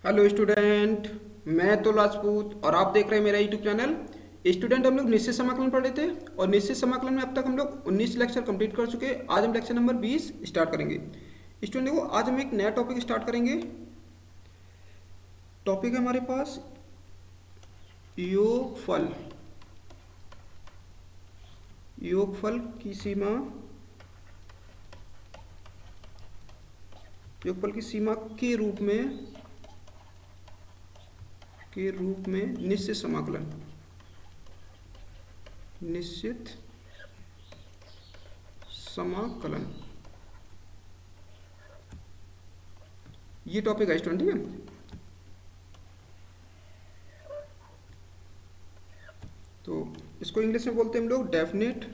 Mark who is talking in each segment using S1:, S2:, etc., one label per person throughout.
S1: Hello student. मैं तो राजपूत और आप देख रहे हैं मेरा यूट्यूब चैनल। स्टूडेंट, हम लोग निश्चित समाकलन पढ़ रहे थे और निश्चित समाकलन में अब तक हम लोग 19 लेक्चर कंप्लीट कर चुके हैं। आज हम लेक्चर नंबर 20 स्टार्ट करेंगे। स्टूडेंट देखो, आज हम एक नया टॉपिक स्टार्ट करेंगे। टॉपिक है हमारे पास योगफल। योगफल की सीमा, योगफल की सीमा के रूप में निश्चित समाकलन, निश्चित समाकलन, ये टॉपिक है स्टूडेंट। ठीक है, तो इसको इंग्लिश में बोलते हैं हम लोग definite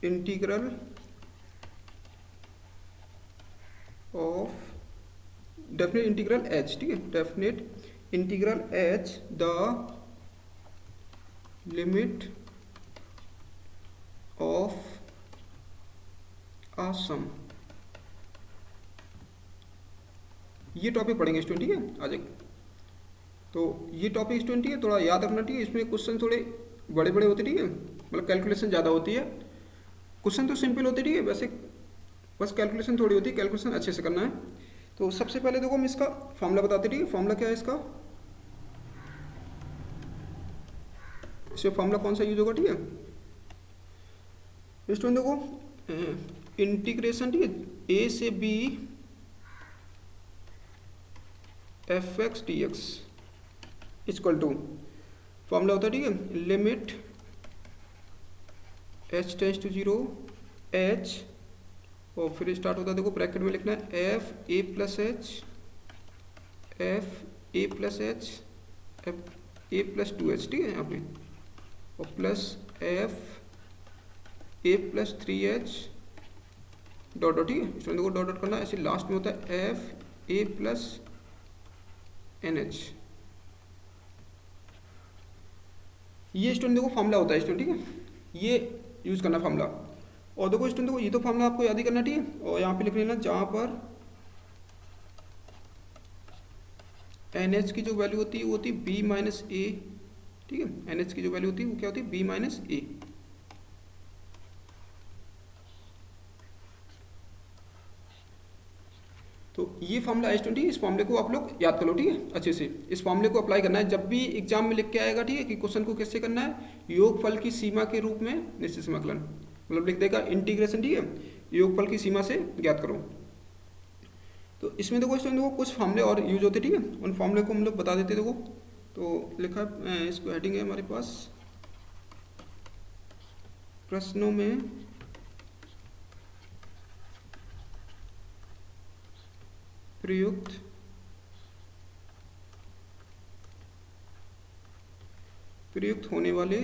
S1: integral of definite integral H. ठीक है, definite integral H the limit of a sum. ये टॉपिक पढ़ेंगे स्टूडेंट। ठीक है, आज एक तो ये टॉपिक स्टूडेंट है, थोड़ा याद रखना। ठीक है, इसमें क्वेश्चन थोड़े बड़े बड़े होते। ठीक है, मतलब कैलकुलेशन ज़्यादा होती है। क्वेश्चन तो सिंपल होते। ठीक है, वैसे बस कैलकुलेशन थोड़ी होती है, कैलकुलेशन अच्छे से करना है। तो सबसे पहले देखो हम इसका फॉर्मूला बताते। ठीक है, फॉर्मूला क्या है इसका, इसमें फॉर्मूला कौन सा यूज होगा। ठीक है स्टूडेंट, देखो इंटीग्रेशन, ठीक है, ए से B F x D x equal to formula होता है। ठीक है, limit h tends to 0 h, और फिर स्टार्ट होता है, देखो ब्रैकेट में लिखना है F A plus H, F A plus H, F A plus 2 H. ठीक है, यहाँ पे और plus F A plus 3 H dot dot. ठीक है स्टूडेंट, देखो डॉट डॉट करना, ऐसे लास्ट में होता है F A plus N h. ये स्टूडेंट देखो फॉर्मूला होता है स्टूडेंट। ठीक है, ये यूज करना फॉर्मूला। और देखो स्टूडेंट, देखो ये तो फॉर्मूला आपको याद ही करना। ठीक है, और यहाँ पे लिख लेना जहाँ पर एन एच की जो वैल्यू होती है वो होती है बी माइनस ए। ठीक है, एन एच की जो वैल्यू होती है वो क्या होती है, बी माइनस ए। तो ये फॉर्मूला है स्टूडेंट। इस फॉर्मूले को आप लोग याद कर लो। ठीक है, अच्छे से इस फॉर्मूले को अप्लाई करना है जब भी एग्जाम में लिख के आएगा। ठीक है, कि क्वेश्चन को कैसे करना है, योगफल की सीमा के रूप में निश्चित समाकलन, मतलब लिख देगा इंटीग्रेशन। ठीक है, योगफल की सीमा से ज्ञात करो। तो इसमें देखो स्टूडेंट, देखो कुछ फॉर्मूले और यूज होते। ठीक है, उन फॉर्मूले को हम लोग बता देते। देखो तो लिखा है, इसको हेडिंग है हमारे पास, प्रश्नों में प्रयुक्त होने वाले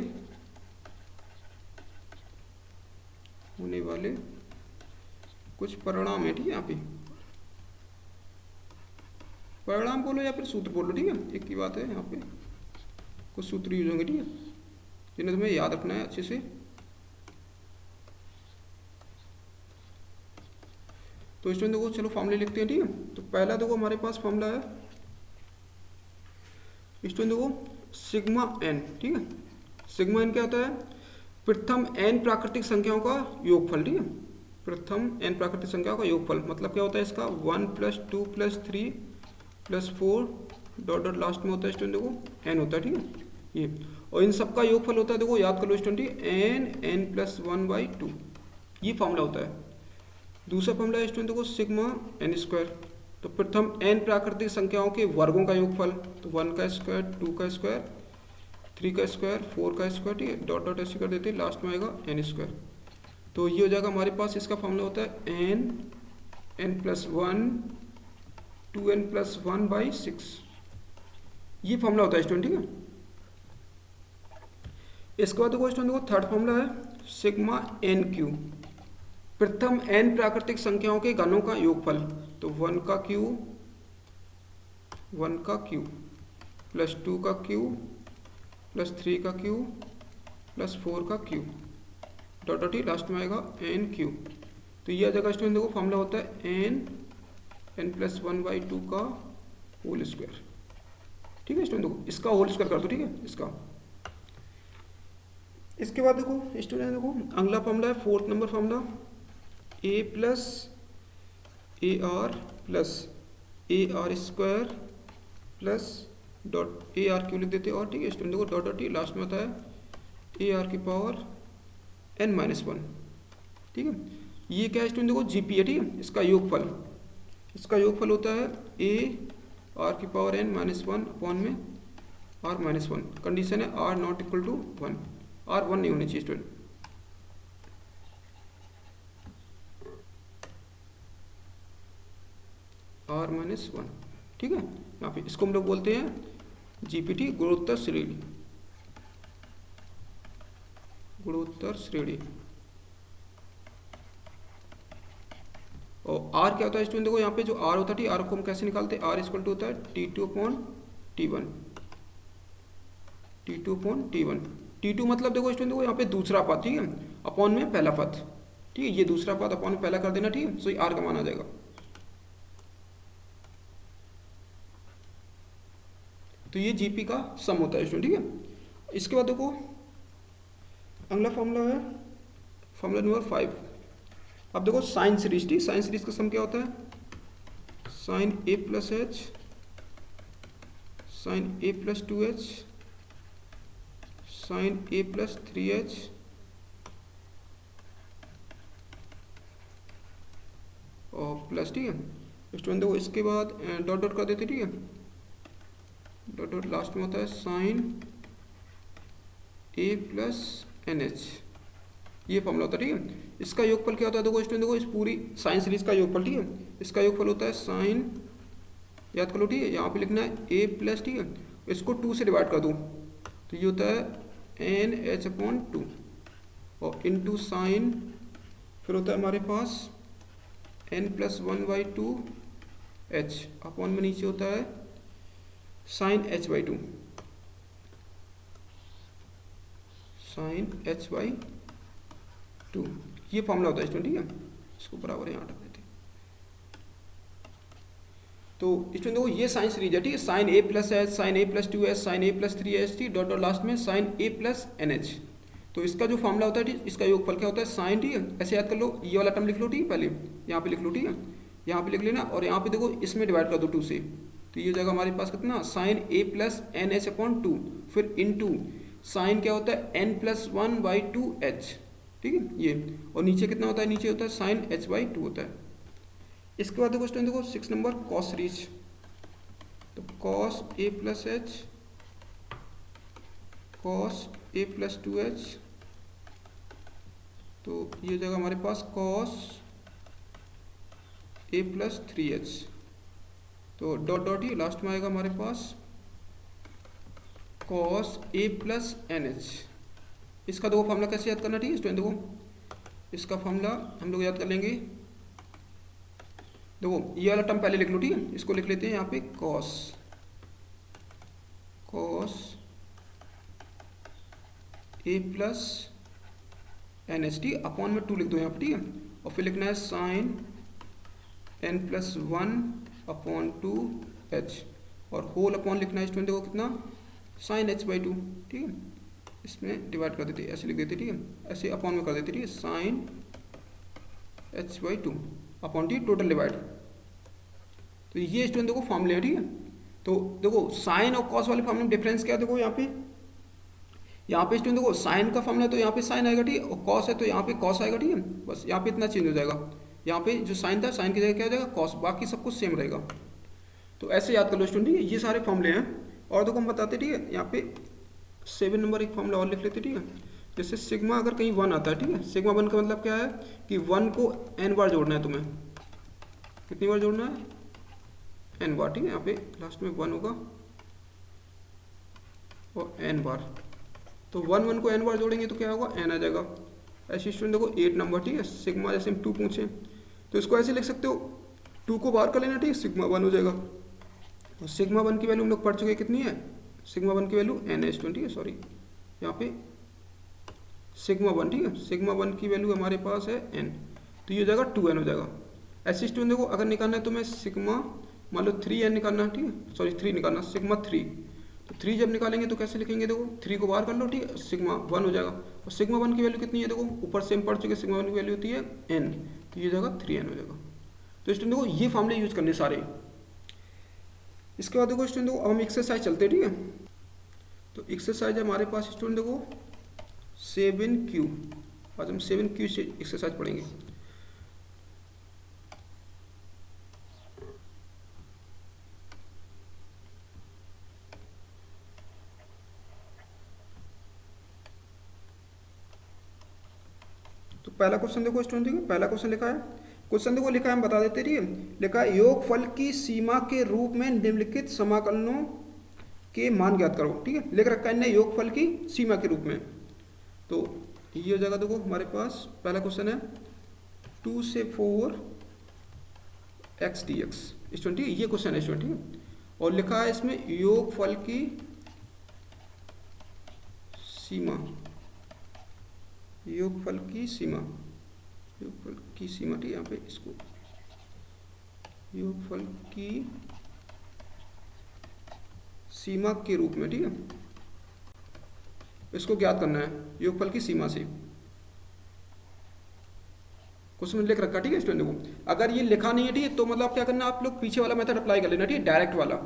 S1: कुछ परिणाम है। ठीक है, यहाँ पे परिणाम बोलो या फिर सूत्र बोलो। ठीक है, एक ही बात है। यहाँ पे कुछ सूत्र यूज होंगे। ठीक है, जिन्हें तुम्हें याद रखना है अच्छे से। तो स्टूडेंट देखो चलो फॉर्मूले लिखते हैं। ठीक है, तो पहला देखो हमारे पास फॉर्मूला है स्टूडेंट, देखो सिग्मा एन। ठीक है, सिग्मा एन क्या होता है, प्रथम एन प्राकृतिक संख्याओं का योगफल। ठीक है, प्रथम एन प्राकृतिक संख्याओं का योगफल मतलब क्या होता है इसका, 1 + 2 + 3 + 4 डॉट डॉट लास्ट में होता है स्टूडेंट, देखो एन होता है। ठीक है, ये और इन सबका योगफल होता है, देखो याद कर लो स्टूडेंट, एन + 1/2। ये फॉर्मूला होता है। दूसरा फॉर्मूला है स्टूडेंट, देखो सिग्मा एन स्क्वायर, तो प्रथम एन प्राकृतिक संख्याओं के वर्गों का योगफल, तो 1 का स्क्वायर, 2 का स्क्वायर, 3 का स्क्वायर, 4 का स्क्वायर। ठीक है, डॉट डॉट ऐसे कर देते हैं, लास्ट में आएगा एन स्क्वायर। तो ये हो जाएगा हमारे पास, इसका फॉर्मूला होता है एन + 1 2n + 1/6। ये फॉर्मूला होता है स्टूडेंट। ठीक है, इसके बाद देखो स्टूडेंट, देखो थर्ड फॉर्मूला है सिग्मा एन क्यू, प्रथम एन प्राकृतिक संख्याओं के घनों का योगफल, तो 1 का क्यू प्लस 2 का क्यू प्लस 3 का क्यू प्लस 4 का क्यू डॉट डॉट ही लास्ट में आएगा एन क्यू। तो ये आ जाएगा स्टूडेंट, देखो फॉर्मूला होता है एन n+1/2 का होल स्क्वायर। ठीक है स्टूडेंट, देखो इसका होल स्क्वायर कर दो, ठीक है इसका। इसके बाद देखो स्टूडेंट, देखो अगला फॉर्मूला है 4th number formula, a+ar+ar² plus dot AR क्यों लिख देते हैं और, ठीक है स्टूडेंट देखो डॉट टी लास्ट में होता है AR⁻n-1। ठीक है, ये क्या है स्टूडेंट देखो GP है, ठीक है इसका योगफल, इसका योगफल होता है AR⁻n-1 अपॉन में r-1। कंडीशन है r not equal to 1, r 1 नहीं होनी चाहिए स्टूडेंट। r-1, ठीक है, यहाँ पे इसको हम लोग बोलते हैं GPT, गुणोत्तर श्रेणी, गुणोत्तर श्रेणी। और r क्या होता है स्टूडेंट देखो यहाँ पे जो r होता है, r को हम कैसे निकालते हैं, r इक्वल टू होता है T2/T1, T2/T1। T2 मतलब देखो स्टूडेंट देखो यहाँ पे दूसरा पद, ठीक है अपॉन में पहला पद, ठीक है ये दूसरा पद अपॉन में पहला कर देना, ठीक है सो ये r का मान आ जाएगा। तो ये GP का सम होता है स्टूडेंट, ठीक है। इसके बाद देखो अगला फॉर्मूला है फॉर्मूला नंबर 5। अब देखो साइन सीरीज, ठीक साइन सीरीज का सम क्या होता है, sign A+H sign A+2H sign A+3H और प्लस, ठीक है स्टूडेंट देखो इसके बाद डॉट डॉट कर देते, ठीक है डॉट डॉट लास्ट में होता है साइन A+NH, ये फॉर्मूला होता है, ठीक है। इसका योगफल क्या होता है देखो स्टूडेंट देखो इस पूरी साइन सीरीज का योगफल, ठीक है इसका योगफल होता है साइन, याद कर लो ठीक है यहाँ पे लिखना है A+, ठीक है इसको 2 से डिवाइड कर दो तो ये होता है NH/2 और इनटू साइन, फिर होता है हमारे पास n+1/2h अपॉन में नीचे होता है साइन h/2, साइन h/2, ये फॉर्मूला होता है स्टूडेंट, ठीक है इसको बराबर यहाँ रख देते। तो स्टूडेंट देखो ये साइन सीरीज है, ठीक है sign A+H sign A+2H sign A+3H, ठीक डॉट डॉट लास्ट में साइन A+NH। तो इसका जो फॉर्मूला होता है, ठीक इसका योगफल क्या होता है साइन, ठीक है ऐसे याद कर लो, ये वाला टर्म लिख लो, ठीक है पहले यहाँ पे लिख लो, ठीक है यहाँ पे लिख लेना और यहाँ पे देखो इसमें डिवाइड कर दो 2 से, तो ये जगह हमारे पास कितना साइन A+NH/2, फिर इनटू साइन क्या होता है n+1/2h, ठीक है ये, और नीचे कितना होता है, नीचे होता है साइन h/2 होता है। इसके बाद देखो स्टूडेंट देखो 6 नंबर कॉस सीरीज, तो कॉस A+H कॉस A+2H, तो ये जगह हमारे पास कॉस A+3H, तो डॉट डॉट ही लास्ट में आएगा हमारे पास कॉस A+NH। इसका देखो फॉर्मूला कैसे याद करना, ठीक है स्टूडेंट देखो इसका फॉर्मूला हम लोग याद कर लेंगे, देखो ये वाला टर्म पहले लिख लो, ठीक है इसको लिख लेते हैं यहाँ पे कॉस A+NH, ठीक अपॉन में 2 लिख दो यहाँ पे, ठीक है और फिर लिखना है साइन n+1/2h और होल अपॉन लिखना है स्टूडेंट देखो कितना साइन h/2, ठीक है इसमें डिवाइड कर देते ऐसे लिख देते, ठीक है ऐसे अपॉन में कर देते, ठीक है साइन h/2 अपॉन, ठीक टोटल डिवाइड। तो ये स्टूडेंट देखो फॉर्मूले हैं, ठीक है तो देखो साइन और कॉस वाले फॉर्मूले में डिफरेंस क्या है, देखो यहाँ पे स्टूडेंट देखो साइन का फॉर्मूला तो यहाँ पे साइन आएगा, ठीक है और कॉस है तो यहाँ पे कॉस आएगा, ठीक है बस यहाँ पे इतना चेंज हो जाएगा, यहाँ पे जो साइन था साइन की जगह क्या हो जाएगा कॉस, बाकी सब कुछ सेम रहेगा। तो ऐसे याद कर लो स्टूडेंट, ठीक है ये सारे फॉर्मूले हैं। और देखो हम बताते, ठीक है यहाँ पे 7 नंबर एक फॉर्मूला और लिख लेते, ठीक है जैसे सिग्मा अगर कहीं 1 आता है, ठीक है सिग्मा 1 का मतलब क्या है कि 1 को n बार जोड़ना है, तुम्हें कितनी बार जोड़ना है n बार, ठीक है यहाँ पे लास्ट में 1 होगा और n बार, तो 1 को n बार जोड़ेंगे तो क्या होगा n आ जाएगा। ऐसे स्टूडेंट देखो 8 नंबर, ठीक है सिग्मा जैसे हम 2 पूछे तो इसको ऐसे लिख सकते हो 2 को बाहर कर लेना, ठीक है सिग्मा 1 हो जाएगा। और सिग्मा 1 की वैल्यू हम लोग पढ़ चुके कितनी है, सिग्मा 1 की वैल्यू n है स्टूडेंट, ठीक है सॉरी यहाँ पे सिग्मा 1, ठीक है सिग्मा 1 की वैल्यू हमारे पास है n, तो ये हो जाएगा 2n हो जाएगा। ऐसे स्टूडेंट देखो अगर निकालना है तो मैं सिग्मा मान लो 3n निकालना है, ठीक है, सॉरी 3 निकालना, सिग्मा 3, तो 3 जब निकालेंगे तो कैसे लिखेंगे, देखो 3 को बाहर कर लो, ठीक है, सिग्मा 1 हो जाएगा। और सिग्मा 1 की वैल्यू कितनी है, देखो ऊपर से हम पढ़ चुके, सिग्मा 1 की वैल्यू होती है n, तो ये जगह 3n हो जाएगा। तो स्टूडेंट देखो ये फॉर्मूले यूज करने सारे। इसके बाद देखो स्टूडेंट देखो अब हम एक्सरसाइज चलते हैं, ठीक है। तो एक्सरसाइज हमारे पास स्टूडेंट देखो 7Q, आज हम 7Q से एक्सरसाइज पढ़ेंगे। तो पहला क्वेश्चन देखो स्टूडेंट, ठीक है, पहला क्वेश्चन लिखा है, क्वेश्चन देखो लिखा है, हम बता देते, ठीक है। लिखा है योगफल की सीमा के रूप में निम्नलिखित समाकलनों के मान ज्ञात करो, ठीक है, लिख रखा है इन्हें योगफल की सीमा के रूप में। तो ये हो जाएगा, देखो हमारे पास पहला क्वेश्चन है 2 से 4 x dx, स्टूडेंट ठीक है, ये क्वेश्चन है स्टूडेंट, ठीक है। और लिखा है इसमें योगफल की सीमा, योगफल की सीमा, योगफल की सीमा, ठीक है, यहाँ पे इसको योगफल की सीमा के रूप में, ठीक है, इसको ज्ञात करना है योगफल की सीमा से। क्वेश्चन में लिख रखा, ठीक है स्टूडेंट देखो, अगर ये लिखा नहीं है, ठीक है, तो मतलब क्या करना, आप लोग पीछे वाला मेथड अप्लाई कर लेना, ठीक है, डायरेक्ट वाला।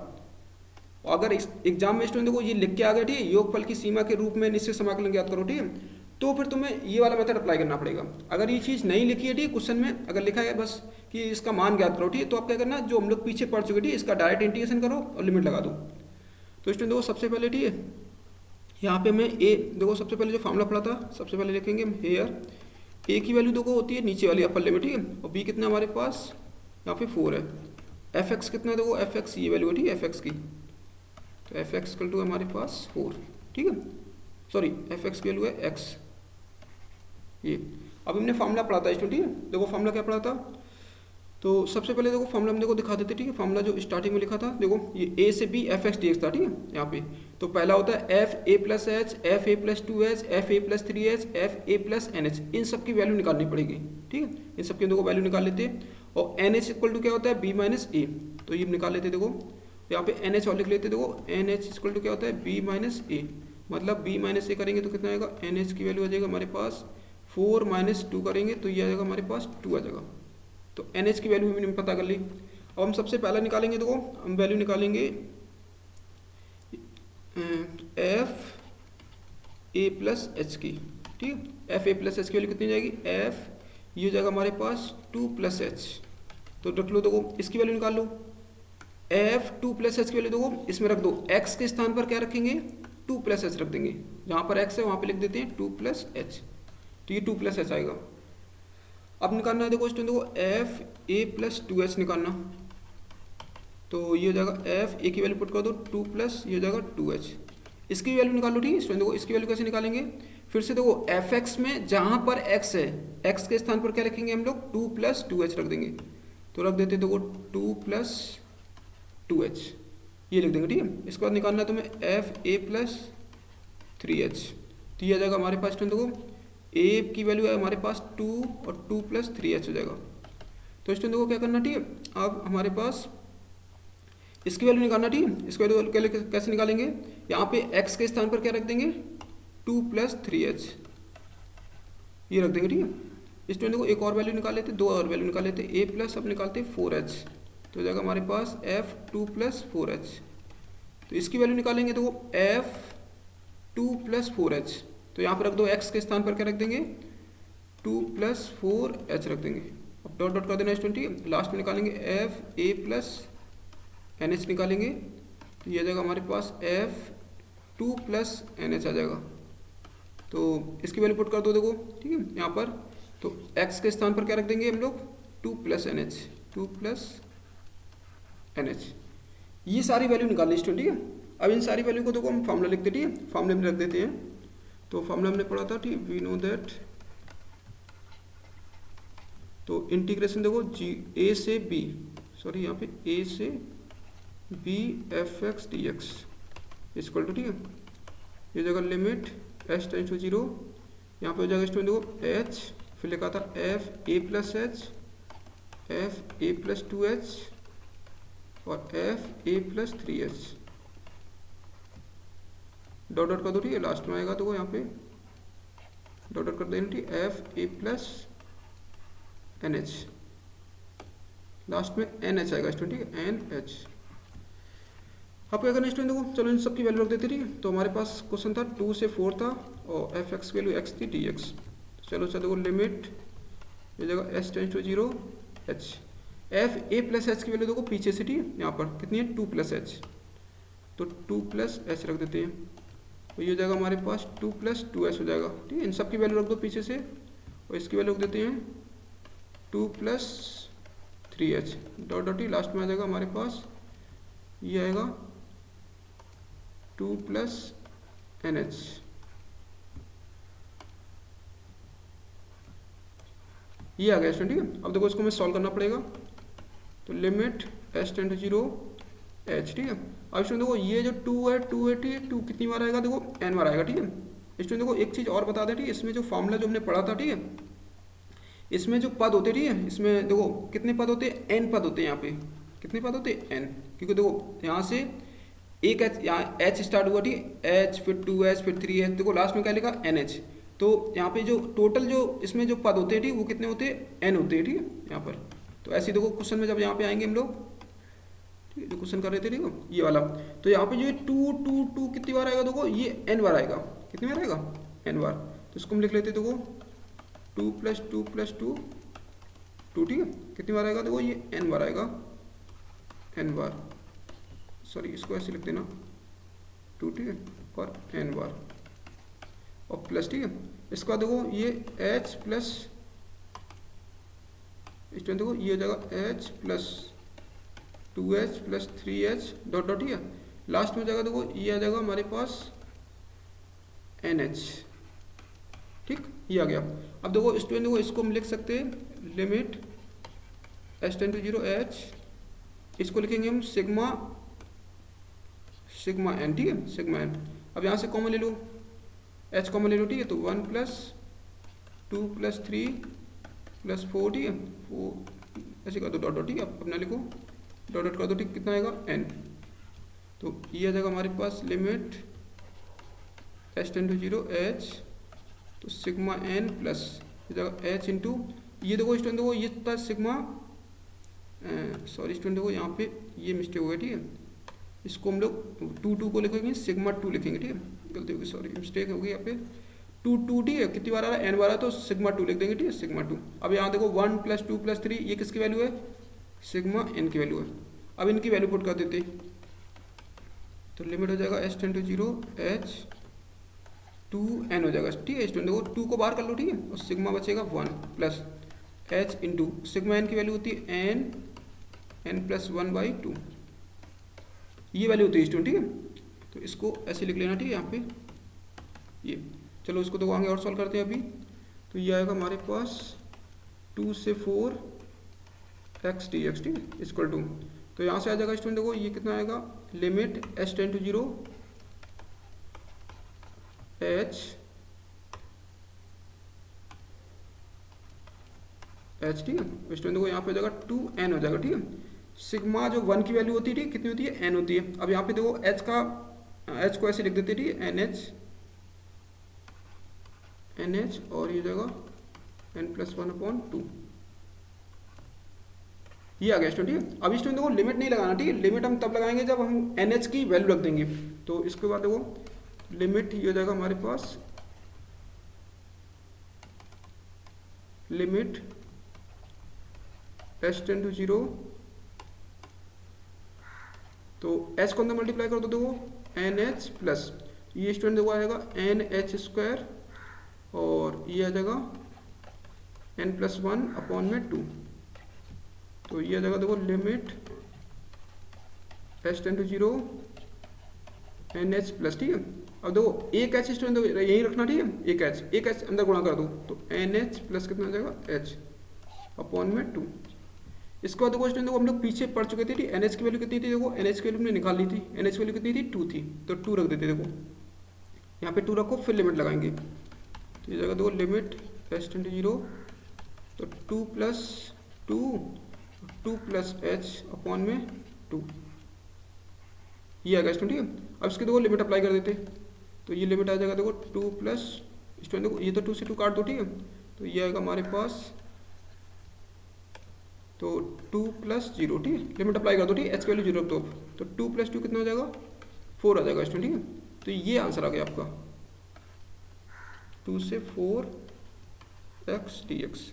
S1: और अगर एग्जाम में स्टूडेंट देखो ये लिख के आ गया, ठीक है, योगफल की सीमा के रूप में निश्चित समाकलन ज्ञात करो, ठीक है, तो फिर तुम्हें ये वाला मेथड अप्लाई करना पड़ेगा। अगर ये चीज़ नहीं लिखी है, ठीक है, क्वेश्चन में अगर लिखा है बस कि इसका मान ज्ञात करो, ठीक है, तो आप क्या करना, जो हम लोग पीछे पढ़ चुके, ठीक है, इसका डायरेक्ट इंटीग्रेशन करो और लिमिट लगा दो। तो स्टूडेंट देखो सबसे पहले, ठीक है, यहाँ पे मैं ए देखो सबसे पहले जो फार्मूला पढ़ा था, सबसे पहले लिखेंगे हम हेयर, ए की वैल्यू देखो होती है नीचे वाली अपर लिमिट, ठीक है, और बी कितना हमारे पास यहाँ पे 4 है, एफ एक्स कितना है, देखो एफ एक्स ये वैल्यू है, ठीक है, एफ एक्स की, तो एफ एक्स इक्वल टू हमारे पास 4, ठीक है, सॉरी एफ एक्स की वैल्यू है एक्स, ये अब हमने फार्मूला पढ़ा था स्टूडेंट, ठीक है, देखो फार्मूला क्या पढ़ा था, तो सबसे पहले देखो फार्मूला हम देखो दिखा देते, ठीक है, फार्मूला जो स्टार्टिंग में लिखा था, देखो ये ए से B F x D X था, ठीक है, यहाँ पे तो पहला होता है F A plus H, F A plus 2एच, एफ ए प्लस 3एच, एफ ए प्लस एन एच, इन सब की वैल्यू निकालनी पड़ेगी, ठीक है, इन सब की देखो वैल्यू निकाल लेते हैं। और एन एच इक्वल टू क्या होता है, बी माइनस ए, तो ये निकाल लेते, देखो यहाँ पे एन एच और लिख लेते, देखो एन एच इक्वल टू क्या होता है, बी माइनस ए, मतलब बी माइनस ए करेंगे तो कितना आएगा, एन एच की वैल्यू आ जाएगा हमारे पास 4 माइनस 2 करेंगे तो ये आ जाएगा हमारे पास 2 आ जाएगा। तो एन एच की वैल्यू हमने पता कर ली। अब हम सबसे पहला निकालेंगे, देखो हम वैल्यू निकालेंगे एफ ए प्लस एच की, ठीक है, एफ ए प्लस एच की वैल्यू कितनी जाएगी, एफ ये हो जाएगा हमारे पास 2 प्लस एच, तो रख लो, देखो इसकी वैल्यू निकाल लो, एफ 2 प्लस एच की वैल्यू देखो इसमें रख दो, एक्स के स्थान पर क्या रखेंगे, 2 प्लस एच रख देंगे, जहाँ पर एक्स है वहाँ पे लिख देते हैं 2 प्लस एच, तो ये 2 प्लस एच आएगा। अब निकालना है, देखो स्टूडेंट देखो एफ ए प्लस 2एच निकालना, तो ये हो जाएगा एफ ए की वैल्यू पुट कर दो 2 प्लस ये हो जाएगा 2एच, इसकी वैल्यू निकालो, ठीक है स्टूडेंट देखो इसकी वैल्यू कैसे निकालेंगे, फिर से देखो एफ एक्स में जहाँ पर एक्स है, एक्स के स्थान पर क्या रखेंगे हम लोग, 2 प्लस 2एच रख देंगे, तो रख देते देखो 2 प्लस 2एच ये लिख देंगे, ठीक है। इसके बाद निकालना है तुम्हें एफ ए प्लस 3एच, तो ये आ जाएगा हमारे पास स्टूडेंट देखो ए की वैल्यू है हमारे पास 2 और 2 प्लस 3एच हो जाएगा। तो स्टूडेंट देखो क्या करना, ठीक है, अब हमारे पास इसकी वैल्यू निकालना, ठीक है, इसकी वैल्यू कैसे निकालेंगे, यहाँ पे x के स्थान पर क्या रख देंगे 2 प्लस 3एच ये रख देंगे, ठीक है। स्टूडेंट देखो एक और वैल्यू निकाल लेते, दो और वैल्यू निकाल लेते, a प्लस अब निकालते 4h, तो हो जाएगा हमारे पास f 2 प्लस 4h, तो इसकी वैल्यू निकालेंगे, तो f 2 प्लस 4h, तो यहाँ पर रख दो x के स्थान पर क्या रख देंगे 2 प्लस 4h रख देंगे, अब डॉट डॉट कर देना स्टूडेंट, ठीक है, लास्ट में निकालेंगे एफ ए प्लस एन एच निकालेंगे, तो ये आ जाएगा हमारे पास एफ 2 प्लस एन एच आ जाएगा, तो इसकी वैल्यू पुट कर दो, देखो ठीक है यहाँ पर, तो x के स्थान पर क्या रख देंगे हम लोग 2 plus N h, 2 plus N h, ये सारी वैल्यू निकाल ली स्टूडेंट, ठीक है। अब इन सारी वैल्यू को देखो हम फार्मूला लिखते, ठीक है, फार्मूले में रख देते हैं, तो फार्मूला हमने पढ़ा था, ठीक, वी नो दैट, तो इंटीग्रेशन देखो जी ए से बी, सॉरी यहाँ पे ए से B F x D x equal to, ठीक है, ये जगह लिमिट एच टेंड्स टू 0, यहाँ पे हो जाएगा स्टूडेंट देखो एच, फिर लिखा था F A plus H F A plus 2h और F A plus 3h dot dot कर दो, ठीक है, लास्ट में आएगा तो वो यहाँ पे डॉट डॉट कर देना, ठीक है, F A plus N h, last में एन एच आएगा स्टूडेंट, ठीक है, एन एच। अब क्या करना स्टूडेंट, देखो चलो इन सब की वैल्यू रख देते, ठीक है। तो हमारे पास क्वेश्चन था 2 से 4 था और एफ एक्स वैल्यू एक्स थी डी एक्स। चलो चलो लिमिट ये जगह s tends to 0 h, F A plus h की वैल्यू देखो पीछे से, ठीक है, यहाँ पर कितनी है 2 प्लस एच, तो 2 प्लस एच रख देते हैं, तो ये जगह हमारे पास 2 प्लस 2h हो जाएगा, ठीक है। इन सब की वैल्यू रख दो पीछे से और इसकी वैल्यू रख देते हैं 2 प्लस 3h डॉट डॉट ही, लास्ट में आ जाएगा हमारे पास ये आएगा 2 प्लस NH। ये आ गया स्टूडेंट, ठीक है। अब देखो इसको हमें सॉल्व करना पड़ेगा, तो limit s tend to 0 h, ठीक है। अब स्टूडेंट देखो ये जो 2 है 2 है, ठीक है, 2 कितनी बार आएगा, देखो n बार आएगा, ठीक है। स्टूडेंट देखो एक चीज़ और बता दें, ठीक है, इसमें जो फॉर्मूला जो हमने पढ़ा था, ठीक है, इसमें जो पद होते हैं, ठीक है, इसमें देखो कितने पद होते हैं, n पद होते हैं, यहाँ पे कितने पद होते हैं, n, क्योंकि देखो यहाँ से एक h, यहाँ h स्टार्ट हुआ, ठीक है, h फिर 2h फिर 3h, देखो लास्ट में क्या लिखा NH, तो यहाँ पे जो टोटल जो इसमें जो पद होते हैं, ठीक, वो कितने होते हैं, n होते हैं, ठीक है, यहाँ पर। तो ऐसे देखो क्वेश्चन में जब यहाँ पे आएंगे हम लोग, ठीक है, जो क्वेश्चन कर रहे थे, ठीक है, ये वाला, तो यहाँ पे जो 2 कितनी बार आएगा, देखो ये n बार आएगा, कितनी बार आएगा, n बार। तो इसको हम लिख लेते, देखो 2 प्लस 2 प्लस 2 2, ठीक है, कितनी बार आएगा, देखो ये n बार आएगा, n बार, सॉरी इसको ऐसे लिख देना 2, ठीक है, और n बार और प्लस, ठीक है। इसके बाद देखो ये h प्लस, इस टाइम देखो ये जगह h plus 2h plus 3h dot dot, ठीक है, लास्ट में जाएगा देखो ये आ जाएगा हमारे पास NH, ठीक, ये आ गया। अब देखो स्टूडेंट देखो इसको हम लिख सकते हैं limit s tend to 0 h, इसको लिखेंगे हम सिग्मा n, ठीक है, सिग्मा n। अब यहाँ से कॉमन ले लो, h कॉमन ले लो, ठीक है, तो 1 प्लस 2 प्लस 3 प्लस 4, ठीक है, 4 ऐसे कर दो डॉट डॉट, ठीक है, अपना लिखो डॉट डॉट कर दो, ठीक, कितना आएगा n, तो ये आ जाएगा हमारे पास limit s tend to 0 h, तो सिग्मा n प्लस जगह h इंटू, ये देखो स्टूडेंट देखो ये था सिग्मा, सॉरी स्टूडेंट देखो यहाँ पे ये मिस्टेक हो गया, ठीक है, इसको हम लोग 2 को लिखेंगे सिग्मा 2 लिखेंगे, ठीक है, गलती होगी, सॉरी मिस्टेक हो गई यहाँ पे 2 ठीक है, कितनी बार आ रहा है n बार आ रहा है, तो सिग्मा 2 लिख देंगे, ठीक है, सिग्मा 2। अब यहाँ देखो 1 प्लस 2 प्लस 3 ये किसकी वैल्यू है, सिग्मा n की वैल्यू है। अब इनकी वैल्यू पुट कर देते, तो लिमिट हो जाएगा s tend to 0 h 2n हो जाएगा, ठीक है स्टूडेंट देखो 2 को बाहर कर लो, ठीक है, और सिग्मा बचेगा 1 plus h into sigma n की वैल्यू होती है n प्लस 1/2, ये वैल्यू होती है स्टूडेंट, ठीक है। तो इसको ऐसे लिख लेना, ठीक है, यहाँ पे ये, चलो इसको तो आगे और सॉल्व करते हैं अभी। तो ये आएगा हमारे पास 2 से 4 x dx, ठीक है, इक्वल टू, तो यहाँ से आ जाएगा स्टूडेंट देखो ये कितना आएगा, limit s tend to 0 h ठीक है, स्टूडेंट देखो यहाँ पे हो जाएगा 2n हो जाएगा, ठीक है। सिग्मा जो 1 की वैल्यू होती है, ठीक, कितनी होती है, n होती है। अब यहाँ पे देखो h को ऐसे लिख देते हैं, ठीक है, NH और ये जगह n प्लस 1/2, ये आ गया स्टूडेंट, ठीक है। अब स्टूडेंट देखो लिमिट नहीं लगाना, ठीक है, लिमिट हम तब लगाएंगे जब हम NH की वैल्यू रख देंगे। तो इसके बाद देखो लिमिट ये हो जाएगा हमारे पास लिमिट s टेंड टू 0, तो h को अंदर मल्टीप्लाई कर दो, देखो NH प्लस ये स्टूडेंट देखो आएगा NH स्क्वायर और ये आ जाएगा n प्लस 1/2, तो ये आ जाएगा देखो limit s tend to 0 NH plus, ठीक है। अब देखो एक h स्टूडेंट देखो यही रखना, ठीक है, एक h अंदर गुणा कर दो, तो NH प्लस कितना आ जाएगा h/2। इसके बाद देखो स्टूडेंट देखो हम लोग पीछे पढ़ चुके थे, ठीक, NH की वैल्यू कितनी थी, देखो NH की वैल्यू हमने निकाल ली थी, NH की वैल्यू कितनी थी 2 थी, तो 2 रख देते, देखो यहाँ पे 2 रखो, फिर लिमिट लगाएंगे, तो ये जगह देखो लिमिट s टेंड टू 0, तो 2 प्लस 2 2 प्लस एच अपॉन में 2, ये आ गया स्टूडेंट। ठीक है, अब इसके देखो लिमिट अप्लाई कर देते, तो ये लिमिट आ जाएगा देखो 2 प्लस स्टूडेंट देखो, ये तो 2 से 2 काट दो। ठीक है, तो ये आएगा हमारे पास तो 2 प्लस 0। ठीक है, लिमिट अप्लाई कर दो। ठीक है, एच की वैल्यू 0 रख दो, तो 2 प्लस 2 कितना हो जाएगा 4 आ जाएगा स्टूडेंट। ठीक है, तो ये आंसर आ गया आपका 2 से 4 एक्स डी एक्स।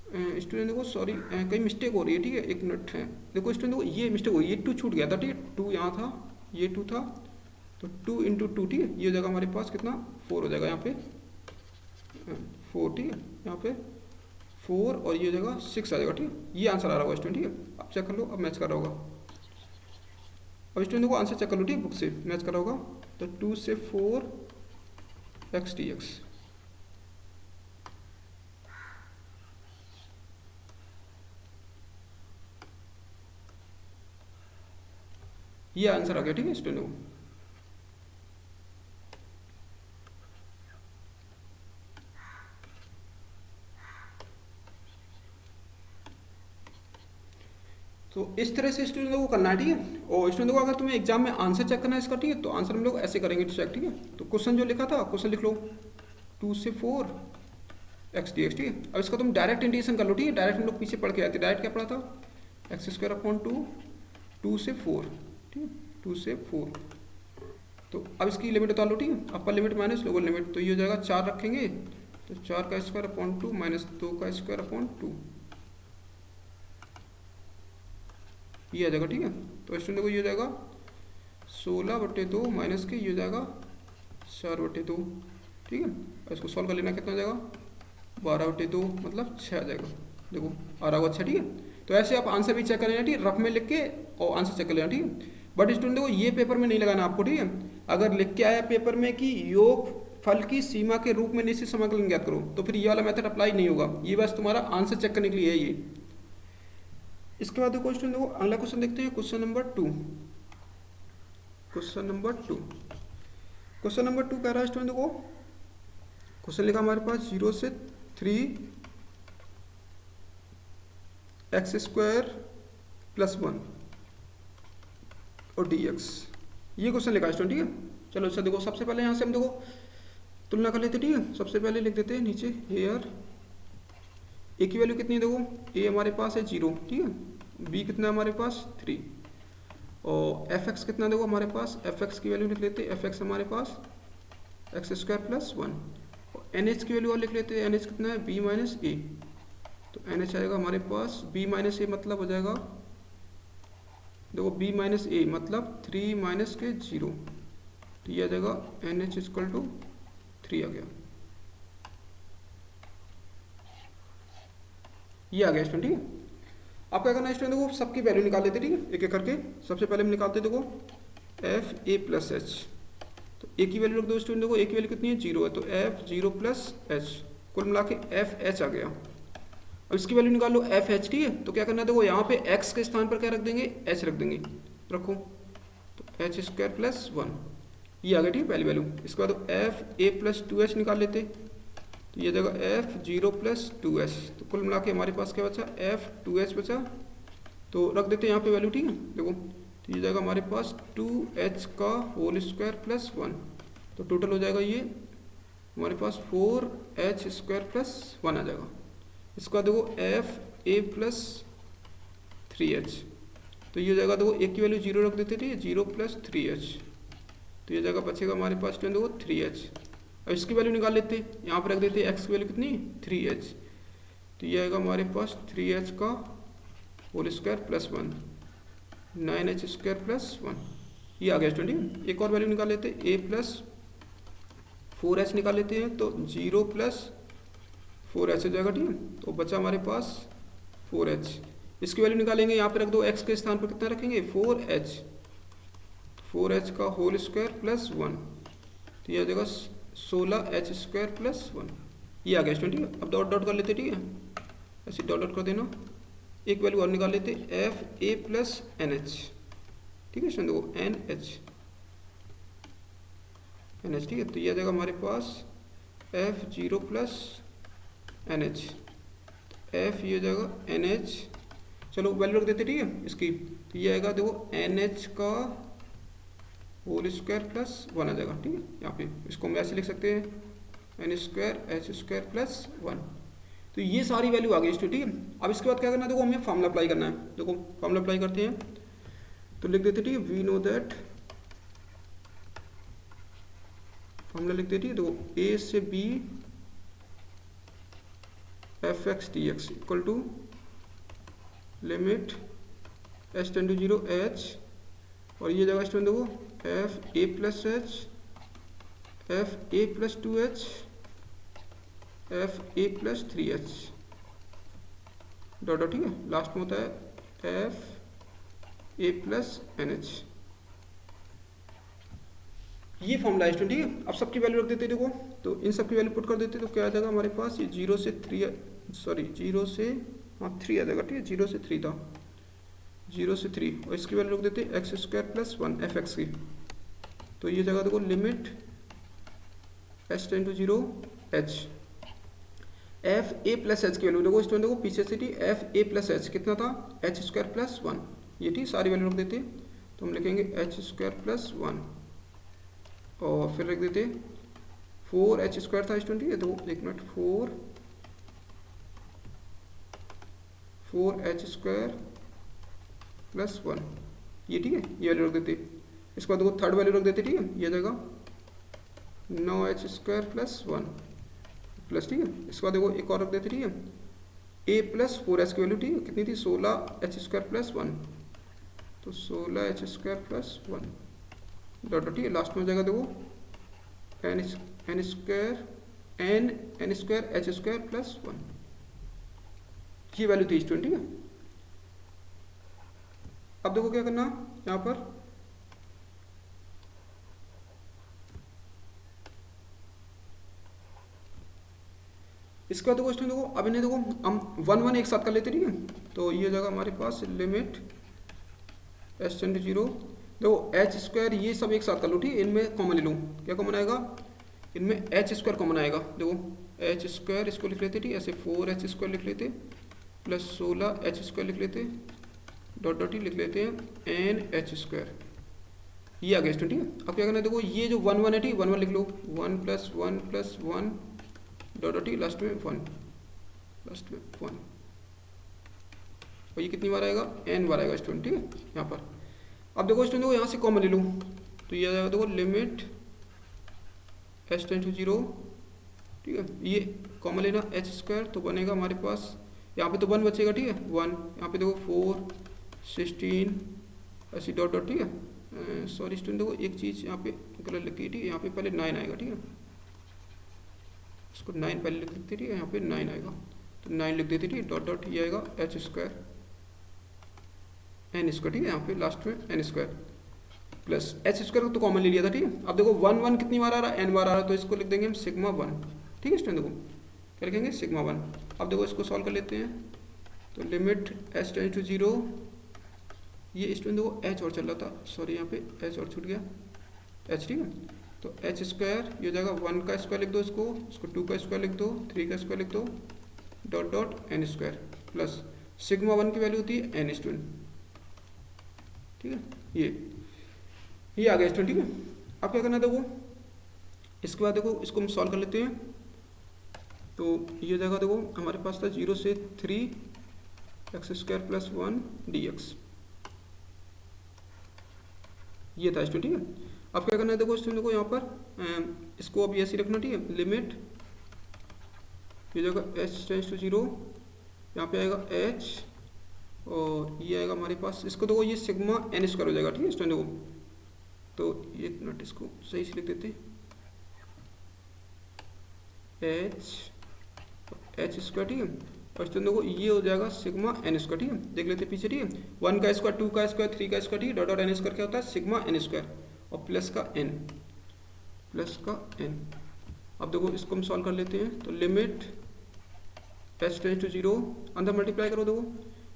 S1: स्टूडेंट देखो सॉरी कहीं मिस्टेक हो रही है। ठीक है, एक मिनट है, देखो स्टूडेंट देखो ये मिस्टेक हो रही है, 2 छूट गया था। ठीक है, 2 यहाँ था, ये 2 था, तो 2 इंटू 2। ठीक है, ये हो जाएगा हमारे पास कितना 4 हो जाएगा यहाँ पे 4। ठीक है, यहाँ पे 4 और ये हो जाएगा 6 आ जाएगा। ठीक है, ये आंसर आ रहा होगा स्टूडेंट। ठीक है, आप चेक कर लो, अब मैच कर रहा होगा। अब स्टूडेंट देखो आंसर चेक कर लो। ठीक है, बुक से मैच कर रहा होगा, तो 2 से 4 एक्स डी एक्स। ये आंसर आ गया। ठीक है स्टूडेंट को, तो इस तरह से स्टूडेंट को करना है। ठीक है, और स्टूडेंट को अगर तुम्हें एग्जाम में आंसर चेक करना है इसका, ठीक है, तो आंसर हम लोग ऐसे करेंगे चेक। ठीक है, तो क्वेश्चन जो लिखा था क्वेश्चन लिख लो 2 से 4 एक्स डी एक्स। ठीक है, अब इसका तुम डायरेक्ट इंटीग्रेशन कर लो। ठीक है, डायरेक्ट हम लोग पीछे पढ़ के आते, डायरेक्ट क्या पढ़ा था एक्स स्क्वायर अपॉन 2 से 4। ठीक है, 2 से 4, तो अब इसकी लिमिट उतार लो। ठीक है, upper limit minus lower limit, तो ये हो जाएगा 4 रखेंगे, तो 4 का स्क्वायर अपॉन 2 माइनस 2 का स्क्वायर अपॉन 2, ये आ जाएगा। ठीक है, तो स्टूडेंट को ये हो जाएगा 16/2 माइनस के ये हो जाएगा 4/2। ठीक है, इसको सॉल्व कर लेना, कितना हो जाएगा 12/2 मतलब 6 आ जाएगा। देखो आ रहा होगा 6। ठीक है, तो ऐसे आप आंसर भी चेक कर लेना। ठीक है, रफ में लिख के और आंसर चेक कर लेना। ठीक है, बट स्टूडेंट देखो ये पेपर में नहीं लगाना आपको। ठीक है, अगर लिख के आया पेपर में कि योग फल की सीमा के रूप में निश्चित समाकलन ज्ञात करो, तो फिर ये वाला मेथड अप्लाई नहीं होगा, ये बस तुम्हारा आंसर चेक करने के लिए है ये। इसके बाद देखो स्टूडेंट देखो अगला क्वेश्चन देखते हैं, क्वेश्चन नंबर 2। क्वेश्चन नंबर 2 कह रहा है स्टूडेंट देखो, क्वेश्चन लिखा हमारे पास 0 से 3 एक्स स्क्वायर प्लस 1 और डी एक्स, ये क्वेश्चन लिखा है स्टूडेंट। ठीक है, चलो अच्छा देखो सबसे पहले यहाँ से हम देखो तुलना कर लेते। ठीक है, सबसे पहले लिख देते हैं नीचे हेयर ए की वैल्यू कितनी है, देखो ए हमारे पास है 0। ठीक है, बी कितना है हमारे पास 3, और एफ एक्स कितना देखो हमारे पास, एफ एक्स की वैल्यू लिख लेते हैं, एफ एक्स हमारे पास एक्स स्क्वायर प्लस 1, और एन एच की वैल्यू और लिख लेते हैं, एन एच कितना है बी माइनस ए, तो एन एच आएगा हमारे पास बी माइनस ए मतलब हो जाएगा देखो बी माइनस ए मतलब 3 माइनस के 0, तो ये आ जाएगा एन एच इक्वल टू 3 आ गया, ये आ गया स्टूडेंट। ठीक है, आप क्या करना है स्टूडेंट देखो सबकी वैल्यू निकाल लेते। ठीक है, एक एक करके सबसे पहले हम निकालते देखो एफ ए प्लस एच, तो ए की वैल्यू रख दो स्टूडेंट, देखो ए की वैल्यू कितनी है 0 है, तो एफ 0 प्लस एच, कुल मिला के एफ एच आ गया। अब इसकी वैल्यू निकाल लो एफ एच। ठीक है, तो क्या करना है देखो यहाँ पे एक्स के स्थान पर क्या रख देंगे एच रख देंगे, रखो, तो एच स्क्वायर प्लस 1, ये आ गया। ठीक है, पहली वैल्यू। इसके बाद एफ ए प्लस 2एच निकाल लेते, तो ये जगह एफ 0 प्लस 2एच, तो कुल मिला के हमारे पास क्या बचा एफ 2एच बचा, तो रख देते हैं यहाँ पे वैल्यू। ठीक है, देखो तो ये जाएगा हमारे पास 2h का होल स्क्वायर प्लस 1, तो टोटल हो जाएगा ये हमारे पास 4h स्क्वायर प्लस 1 आ जाएगा। इसका देखो एफ ए प्लस 3h, तो ये जाएगा देखो एक की वैल्यू 0 रख देते थे, 0 प्लस 3h, तो ये जगह बचेगा हमारे पास देखो 3h। अब इसकी वैल्यू निकाल लेते, यहाँ पर रख देते x की वैल्यू कितनी 3h, तो ये आएगा हमारे पास 3h का whole square plus 1, 9h square plus 1, ये आ गया स्टूडेंट। एक और वैल्यू निकाल लेते a प्लस 4h निकाल लेते हैं, तो 0 प्लस 4h हो जाएगा। ठीक है, तो बचा हमारे पास 4h, इसकी वैल्यू निकालेंगे, यहाँ पे रख दो x के स्थान पर कितना रखेंगे 4h का होल स्क्वायर प्लस 1, तो ये आ जाएगा 16h स्क्वायर प्लस 1, ये आ गया स्टूडेंट। अब डॉट डॉट कर लेते, ठीक है, ऐसे डॉट डॉट कर देना। एक वैल्यू और निकाल लेते एफ ए प्लस एन एच, ठीक है स्टूडेंट, देखो एन एच, ठीक है, तो ये आ जाएगा हमारे पास F0 plus N h, f ये हो जाएगा एन एच चलो वैल्यू रख देते, ठीक है इसकी। तो ये आएगा देखो NH का होल स्क्वायर प्लस 1 आ जाएगा, ठीक है। यहाँ पे इसको हम ऐसे लिख सकते हैं N square H square plus 1। तो ये सारी वैल्यू आ गई इसकी, ठीक है। अब इसके बाद क्या करना है, देखो हमें फॉर्मूला अप्लाई करना है। देखो फॉर्मूला अप्लाई करते हैं, तो लिख देते, ठीक है, वी नो दैट, फॉर्मूला लिख देते, देखो A से B fx dx equal to limit h tend to 0 h, और ये जगह स्टूडेंट देखो f a plus h, f a plus 2h, f a plus 3h dot, ठीक है। लास्ट में होता है f a प्लस nh। ये फॉर्मूला है स्टूडेंट, ठीक है। अब सबकी वैल्यू रख देते देखो, तो इन सबकी वैल्यू पुट कर देते तो क्या आ जाएगा हमारे पास, ये 0 से 3, सॉरी 0 से 3 आ जाएगा, ठीक है। 0 से 3 था, 0 से 3, और इसकी वैल्यू रख देते x square plus 1 f x की। तो ये जगह देखो limit h tend to 0 h, f A plus h की वैल्यू देखो स्टूडेंट, देखो पीछे से थी एफ ए प्लस एच कितना था एच स्क्वायर प्लस 1, ये ठीक सारी वैल्यू रख देते। तो हम लिखेंगे एच स्क्वायर प्लस 1, और फिर रख देते 4h स्क्वायर था स्टूडेंट, ये देखो एक मिनट, 4h स्क्वायर प्लस 1, ये ठीक है, ये वैल्यू रख देते। इसके बाद देखो थर्ड वैल्यू रख देते, ठीक है, ये जगह 9h स्क्वायर प्लस 1 प्लस, ठीक है। इसके बाद देखो एक और रख देते, ठीक है, a प्लस 4h की वैल्यू, ठीक है, कितनी थी 16h स्क्वायर प्लस 1, तो 16h स्क्वायर प्लस 1 डॉट, ठीक है। लास्ट में हो जाएगा देखो n square h square plus 1, ये वैल्यू थी स्टूडेंट, ठीक है। अब देखो क्या करना यहाँ पर, इसके बाद देखो स्टूडेंट देखो अब इन्हें देखो हम 1 1 एक साथ कर लेते, ठीक है। तो ये जगह हमारे पास लिमिट h टेंड टू 0, देखो एच स्क्वायर ये सब एक साथ कर लो, ठीक है। इनमें कॉमन ले लूँ, क्या कॉमन आएगा, इनमें एच स्क्वायर कॉमन आएगा, देखो एच स्क्वायर इसको लिख लेते, ठीक है, ऐसे 4h स्क्वायर लिख लेते प्लस 16h स्क्वायर लिख लेते डॉट डॉट ही लिख लेते हैं एन एच स्क्वायर, ये आ गया स्टूडेंट, ठीक है। अब क्या करना है, देखो ये जो 1 1 है, ठीक 1 1 लिख लो, 1 प्लस 1 प्लस 1 डॉट डॉट ही लास्ट में 1, लास्ट में 1, और ये कितनी बार आएगा, n बार आएगा स्टूडेंट, ठीक है यहाँ पर। अब देखो स्टूडेंट देखो यहाँ से कॉमन ले लूँ, तो ये आ जाएगा देखो लिमिट h टेंड टू 0, ठीक है, ये कॉमन लेना h स्क्वायर, तो बनेगा हमारे पास यहाँ पे तो 1 बचेगा, ठीक है 1, यहाँ पे देखो 4 16 ऐसी डॉट डॉट, ठीक है। सॉरी स्टूडेंट देखो एक चीज़ यहाँ पे गलत लिखी, ठीक है, यहाँ पे पहले 9 आएगा, ठीक है, इसको 9 पहले लिख देते, ठीक है, यहाँ पे 9 आएगा, तो 9 लिख देते, ठीक है, डॉट डॉट ये आएगा h स्क्वायर एन स्क्वायर, ठीक है, यहाँ पे लास्ट में n square plus h square तो कॉमन ले लिया था, ठीक है। अब देखो 1 1 कितनी बार आ रहा है, n बार आ रहा है, तो इसको लिख देंगे हम सिग्मा 1, ठीक है स्टूडेंट, देखो क्या लिखेंगे सिग्मा 1। अब देखो इसको सॉल्व कर लेते हैं, तो लिमिट h टेंड टू 0, ये स्टूडेंट देखो h और चल रहा था, सॉरी यहाँ पे h और छूट गया h, ठीक है, तो h स्क्वायर ये जगह 1 का स्क्वायर लिख दो, इसको 2 का स्क्वायर लिख दो, 3 का स्क्वायर लिख दो dot dot n square plus sigma 1 की वैल्यू होती है n स्टूडेंट, ठीक है, ये आ गया स्टूडेंट, ठीक है। अब क्या करना है देखो, इसके बाद देखो इसको हम सॉल्व कर लेते हैं, तो ये जगह देखो हमारे पास था 0 से 3 एक्स स्क्वायर प्लस 1 dx, ये था स्टूडेंट, ठीक है। अब क्या करना है देखो स्टूडेंट, देखो यहाँ पर इसको अब ऐसे रखना, ठीक है, लिमिट ये जगह h टेंड्स टू 0, यहाँ पे आएगा h, और ये आएगा हमारे पास, इसको देखो ये सिग्मा n स्क्वायर हो जाएगा, ठीक है स्टूडेंट, देखो तो ये मिनट इसको सही से लिख देते, h स्क्वायर, ठीक है, और स्टूडेंट देखो ये हो जाएगा सिग्मा n स्क्वायर, ठीक है, देख लेते पीछे, ठीक है, 1 का स्क्वायर 2 का स्क्वायर 3 का स्क्वायर, ठीक है, डॉट डॉट n स्क्वायर क्या होता है सिग्मा n स्क्वायर, और प्लस का n। अब देखो इसको हम सॉल्व कर लेते हैं, तो लिमिट h टेंड्स टू 0, अंदर मल्टीप्लाई करो, देखो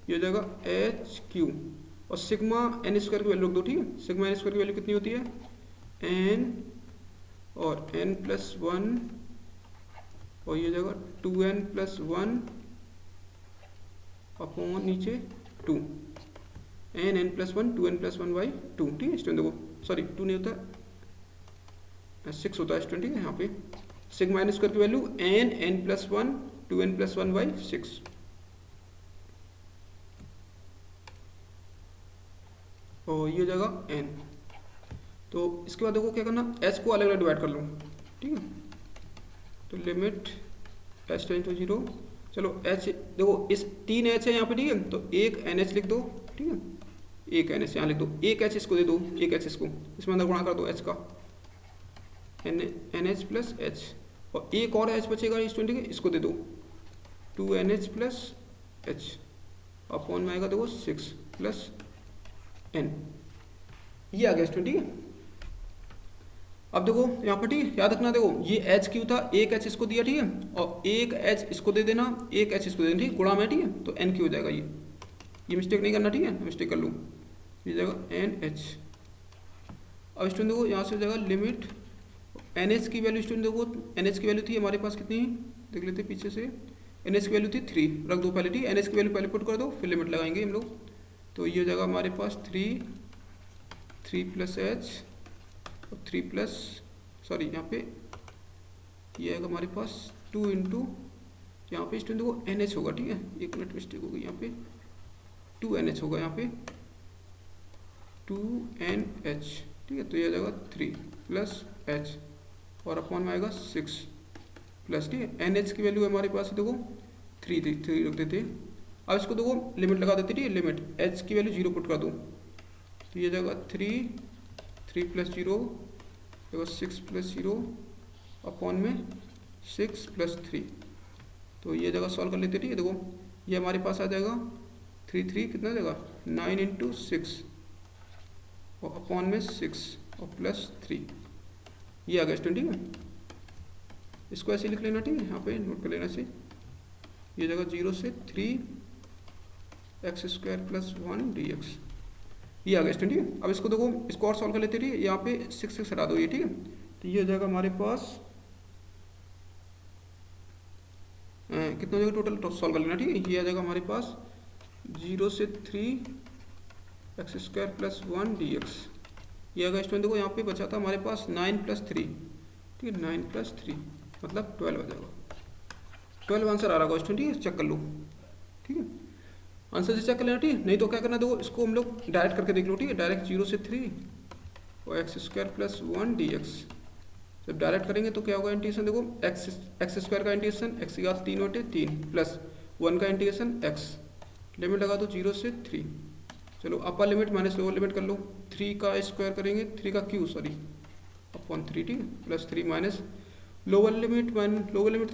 S1: ये हो जाएगा एच क्यू, और सिग्मा एन स्क्वायर की वैल्यू रख दो, ठीक है, सिग्मा एन स्क्वायर की वैल्यू कितनी होती है एन, और n प्लस 1, और ये जगह 2n प्लस 1 अपॉन नीचे 2, n प्लस 1 2n+1/2, ठीक है स्टूडेंट। देखो सॉरी 2 नहीं होता 6 होता है स्टूडेंट, ठीक है। यहाँ पे सिग्मा n स्क्वायर की वैल्यू n+1 2n+1/6, और ये हो जाएगा n। तो इसके बाद देखो क्या करना, h को अलग अलग डिवाइड कर लूँ, ठीक है। तो लिमिट h टेंड टू 0, चलो h देखो इस 3 h है यहाँ पे, ठीक है। तो एक NH लिख दो, ठीक है, एक NH यहाँ लिख दो, एक h इसको दे दो, एक h इसको इसमें अंदर गुणा कर दो h का NH प्लस h, और एक और h बचेगा स्टूडेंट, ठीक है, इसको दे दो 2NH प्लस h, अपॉन में आएगा देखो 6 प्लस n, ये आ गया स्टूडेंट, ठीक है। अब देखो यहाँ पर, ठीक है, याद रखना, देखो ये एच क्यू था, एक एच इसको दिया, ठीक है, और एक एच इसको दे देना, एक एच इसको दे देना, ठीक है, गुणा में, ठीक है, तो एन क्यू हो जाएगा। ये मिस्टेक नहीं करना, ठीक है, मिस्टेक कर लूँ, ये जाएगा एन एच। अब स्टूडेंट देखो यहाँ से हो जाएगा लिमिट एन एच की वैल्यू, स्टूडेंट देखो एन एच की वैल्यू थी हमारे पास कितनी, देख लेते पीछे से, एन एच की वैल्यू थी 3, रख दो पहले, ठीक है, एन एच की वैल्यू पहले पुट कर दो, फिर लिमिट लगाएंगे हम लोग। तो ये हो जाएगा हमारे पास 3 प्लस एच और 3 प्लस, सॉरी यहाँ पे ये आएगा हमारे पास 2 इंटू, यहाँ पे स्टूडेंट देखो एन एच होगा, ठीक है, एक मिनट मिस्टेक होगी, यहाँ पे 2NH होगा, यहाँ पे 2NH, ठीक है। तो ये आ जाएगा 3 प्लस H, और अपॉन में आएगा 6 प्लस, ठीक है, NH की वैल्यू हमारे पास देखो 3 थी, 3 रख देते। अब इसको देखो लिमिट लगा देते, ठीक है, लिमिट H की वैल्यू 0 पुट कर दो, तो ये जाएगा 3 प्लस 0 देखो 6 प्लस 0 अपॉन में 6 प्लस 3, तो ये जगह सॉल्व कर लेते, ठीक है। देखो ये हमारे पास आ जाएगा 3 कितना जाएगा 9 इंटू 6 और अपॉन में 6 और प्लस 3, ये आ गया स्टूडेंट, ठीक है। इसको ऐसे लिख लेना, ठीक है, यहाँ पे नोट कर लेना से, ये जगह 0 से 3x² प्लस 1 dx, ये आ गया स्टूडेंट, ठीक है। अब इसको देखो, इसको और सॉल्व कर लेते, ठीक है, यहाँ पे 6 हटा दो ये, ठीक है। तो ये हो जाएगा हमारे पास कितना हो जाएगा टोटल, सॉल्व कर लेना, ठीक है। ये आ जाएगा हमारे पास 0 से 3x² प्लस 1 dx, ये आ गया स्टूडेंट। देखो यहाँ पे बचा था हमारे पास 9 प्लस 3, ठीक है, 9 प्लस 3 मतलब 12 आ जाएगा, 12 आंसर आ रहा होगा स्टूडेंट, ठीक है, चेक कर लो, ठीक है, आंसर से चेक कर लेना, ठीक है। नहीं तो क्या करना, देखो इसको हम लोग डायरेक्ट करके देख लो, ठीक है, डायरेक्ट 0 से 3 और x² प्लस 1 dx, जब डायरेक्ट करेंगे तो क्या होगा इंटीग्रेशन, देखो x² का इंटीग्रेशन x की घात 3/3 प्लस 1 का इंटीग्रेशन x, लिमिट लगा दो 0 से 3, चलो upper limit minus lower limit कर लो, 3 का स्क्वायर करेंगे, 3 का क्यू सॉरी अपॉन 3, ठीक है, प्लस 3 माइनस लोअर लिमिट तो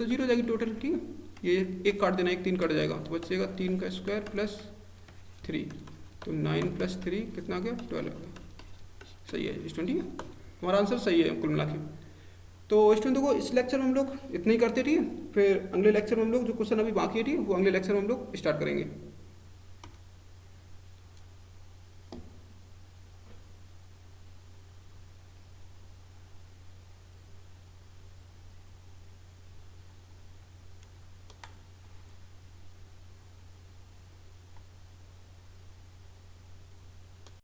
S1: 0 हो जाएगी टोटल, ठीक है, ये एक काट देना, एक 3 कट जाएगा, तो बचेगा 3 का स्क्वायर प्लस 3, तो 9 प्लस 3 कितना आ गया 12 आ गया, सही है स्टूडेंट, ठीक है, हमारा आंसर सही है कुल मिला के। तो स्टूडेंट देखो इस लेक्चर में हम लोग इतना ही करते, ठीक है, फिर अगले लेक्चर में हम लोग जो क्वेश्चन अभी बाकी है, ठीक है, वो अगले लेक्चर में हम लोग स्टार्ट करेंगे।